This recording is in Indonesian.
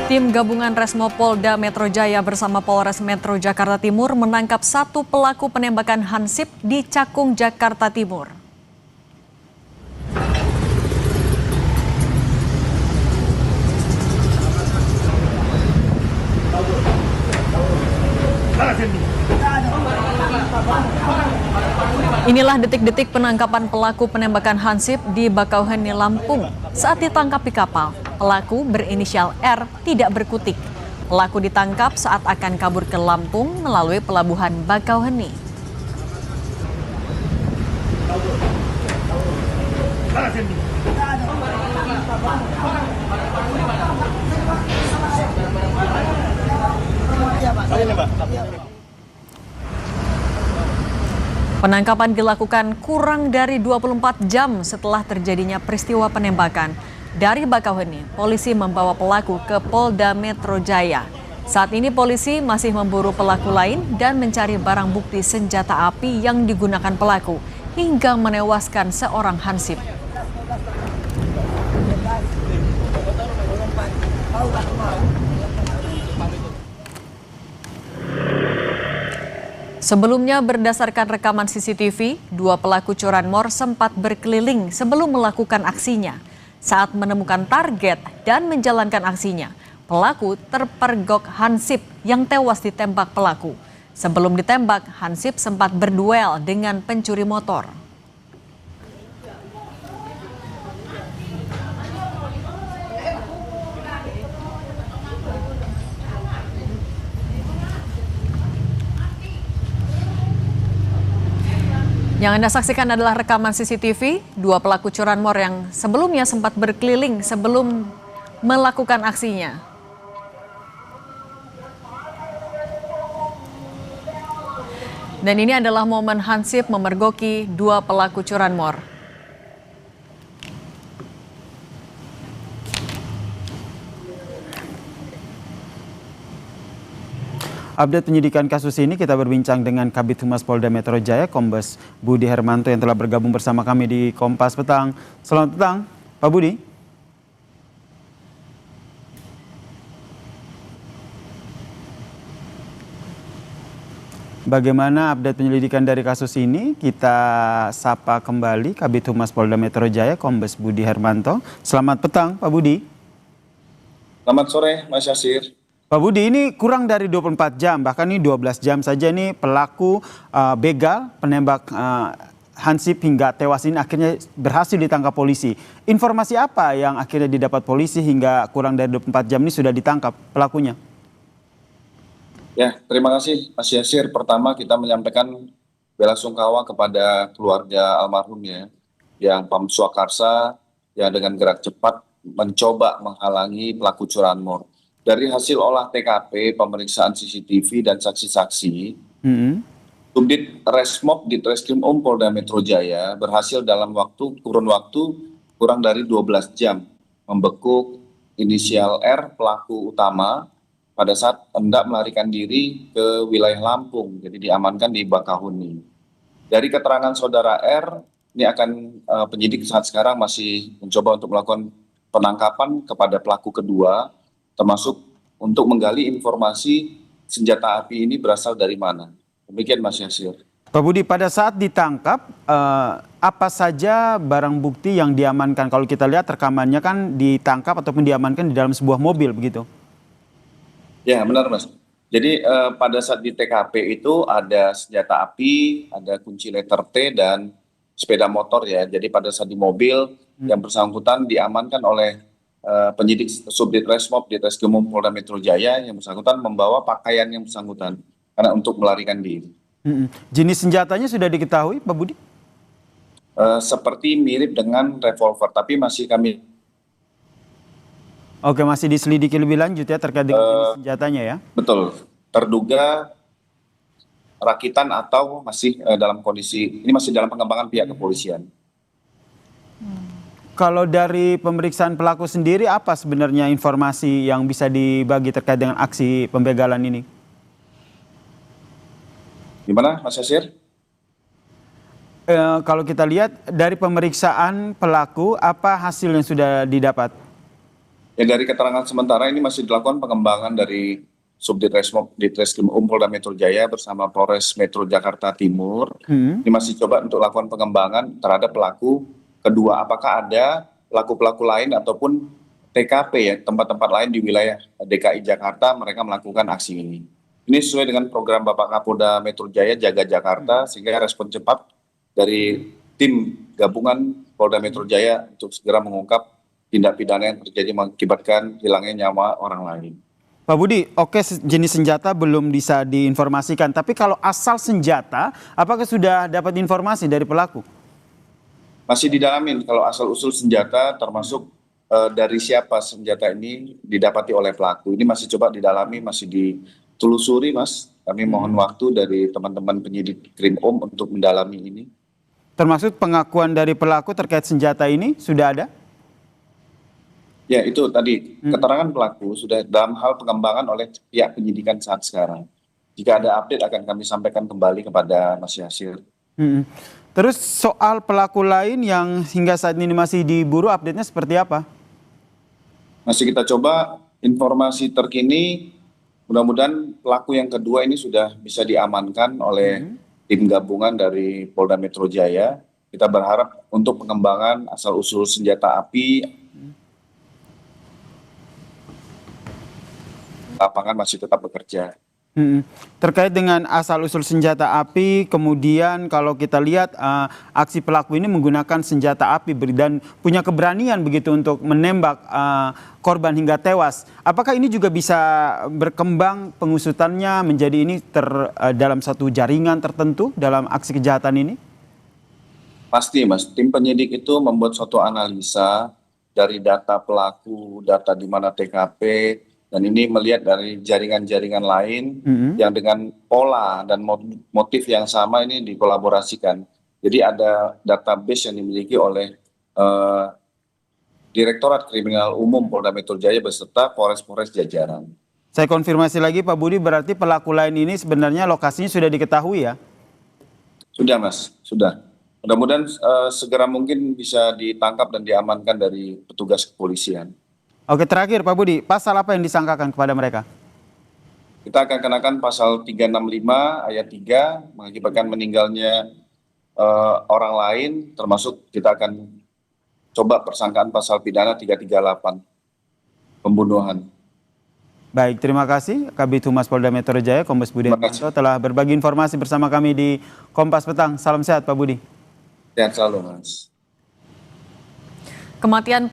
Tim gabungan Resmo Polda Metro Jaya bersama Polres Metro Jakarta Timur menangkap satu pelaku penembakan Hansip di Cakung, Jakarta Timur. Inilah detik-detik penangkapan pelaku penembakan Hansip di Bakauheni, Lampung. Saat ditangkap di kapal, pelaku berinisial R tidak berkutik. Pelaku ditangkap saat akan kabur ke Lampung melalui pelabuhan Bakauheni. Penangkapan dilakukan kurang dari 24 jam setelah terjadinya peristiwa penembakan. Dari Bakauheni, polisi membawa pelaku ke Polda Metro Jaya. Saat ini polisi masih memburu pelaku lain dan mencari barang bukti senjata api yang digunakan pelaku hingga menewaskan seorang Hansip. Sebelumnya berdasarkan rekaman CCTV, dua pelaku curanmor sempat berkeliling sebelum melakukan aksinya. Saat menemukan target dan menjalankan aksinya, pelaku terpergok Hansip yang tewas ditembak pelaku. Sebelum ditembak, Hansip sempat berduel dengan pencuri motor. Yang Anda saksikan adalah rekaman CCTV dua pelaku curanmor yang sebelumnya sempat berkeliling sebelum melakukan aksinya. Dan ini adalah momen Hansip memergoki dua pelaku curanmor. Update penyidikan kasus ini kita berbincang dengan Kabid Humas Polda Metro Jaya, Kombes Budi Hermanto yang telah bergabung bersama kami di Kompas Petang. Selamat petang, Pak Budi. Bagaimana update penyelidikan dari kasus ini? Kita sapa kembali Kabid Humas Polda Metro Jaya, Kombes Budi Hermanto. Selamat petang, Pak Budi. Selamat sore, Mas Yasir. Pak Budi, ini kurang dari 24 jam, bahkan ini 12 jam saja nih pelaku begal penembak Hansip hingga tewas ini akhirnya berhasil ditangkap polisi. Informasi apa yang akhirnya didapat polisi hingga kurang dari 24 jam ini sudah ditangkap pelakunya? Ya, terima kasih Mas Yasir. Pertama kita menyampaikan bela sungkawa kepada keluarga almarhum ya, yang Pam Swakarsa yang dengan gerak cepat mencoba menghalangi pelaku curanmor. Dari hasil olah TKP, pemeriksaan CCTV dan saksi-saksi, Subdit Resmob di Treskrim Polda Metro Jaya berhasil dalam kurun waktu kurang dari 12 jam membekuk inisial R pelaku utama pada saat hendak melarikan diri ke wilayah Lampung, jadi diamankan di Bakauheni. Dari keterangan saudara R, ini akan penyidik saat sekarang masih mencoba untuk melakukan penangkapan kepada pelaku kedua, termasuk untuk menggali informasi senjata api ini berasal dari mana. Demikian Mas Yasir. Pak Budi, pada saat ditangkap, apa saja barang bukti yang diamankan? Kalau kita lihat rekamannya kan ditangkap ataupun diamankan di dalam sebuah mobil begitu. Ya benar Mas. Jadi pada saat di TKP itu ada senjata api, ada kunci letter T dan sepeda motor ya. Jadi pada saat di mobil yang bersangkutan diamankan oleh penyidik Subdit Resmob di Treskrim Polda Metro Jaya yang bersangkutan membawa pakaian yang bersangkutan karena untuk melarikan diri. Jenis senjatanya sudah diketahui, Pak Budi? Seperti mirip dengan revolver, tapi masih kami. Oke, masih diselidiki lebih lanjut ya terkait dengan jenis senjatanya ya? Betul, terduga rakitan atau masih dalam kondisi, ini masih dalam pengembangan pihak kepolisian. Kalau dari pemeriksaan pelaku sendiri, apa sebenarnya informasi yang bisa dibagi terkait dengan aksi pembegalan ini? Gimana Mas Yasir? Kalau kita lihat dari pemeriksaan pelaku, apa hasil yang sudah didapat? Ya, dari keterangan sementara ini masih dilakukan pengembangan dari Ditreskrim Polda Metro Jaya bersama Polres Metro Jakarta Timur. Ini masih coba untuk lakukan pengembangan terhadap pelaku kedua. Apakah ada pelaku-pelaku lain ataupun TKP ya, tempat-tempat lain di wilayah DKI Jakarta mereka melakukan aksi ini. Ini sesuai dengan program Bapak Kapolda Metro Jaya Jaga Jakarta, sehingga respon cepat dari tim gabungan Polda Metro Jaya untuk segera mengungkap tindak pidana yang terjadi mengakibatkan hilangnya nyawa orang lain. Pak Budi, oke, jenis senjata belum bisa diinformasikan, tapi kalau asal senjata, apakah sudah dapat informasi dari pelaku? Masih didalamin kalau asal-usul senjata termasuk dari siapa senjata ini didapati oleh pelaku. Ini masih coba didalami, masih ditelusuri, Mas. Kami mohon waktu dari teman-teman penyidik Krim-Um untuk mendalami ini. Termasuk pengakuan dari pelaku terkait senjata ini sudah ada? Ya, itu tadi keterangan pelaku sudah dalam hal pengembangan oleh pihak penyidikan saat sekarang. Jika ada update akan kami sampaikan kembali kepada Mas Yasir. Terus soal pelaku lain yang hingga saat ini masih diburu, update-nya seperti apa? Masih kita coba informasi terkini, mudah-mudahan pelaku yang kedua ini sudah bisa diamankan oleh tim gabungan dari Polda Metro Jaya. Kita berharap untuk pengembangan asal-usul senjata api, lapangan masih tetap bekerja. Terkait dengan asal-usul senjata api, kemudian kalau kita lihat aksi pelaku ini menggunakan senjata api dan punya keberanian begitu untuk menembak korban hingga tewas. Apakah ini juga bisa berkembang pengusutannya menjadi ini dalam satu jaringan tertentu dalam aksi kejahatan ini? Pasti, Mas. Tim penyidik itu membuat suatu analisa dari data pelaku, data di mana TKP, dan ini melihat dari jaringan-jaringan lain yang dengan pola dan motif yang sama ini dikolaborasikan. Jadi ada database yang dimiliki oleh Direktorat Kriminal Umum Polda Metro Jaya beserta Polres-Polres jajaran. Saya konfirmasi lagi Pak Budi, berarti pelaku lain ini sebenarnya lokasinya sudah diketahui ya? Sudah, Mas, sudah. Mudah-mudahan segera mungkin bisa ditangkap dan diamankan dari petugas kepolisian. Oke, terakhir Pak Budi, pasal apa yang disangkakan kepada mereka? Kita akan kenakan pasal 365 ayat 3 mengakibatkan meninggalnya orang lain, termasuk kita akan coba persangkaan pasal pidana 338 pembunuhan. Baik, terima kasih Kabid Humas Polda Metro Jaya Kombes Budi Hartanto telah berbagi informasi bersama kami di Kompas Petang. Salam sehat Pak Budi. Sehat selalu, Mas. Kematian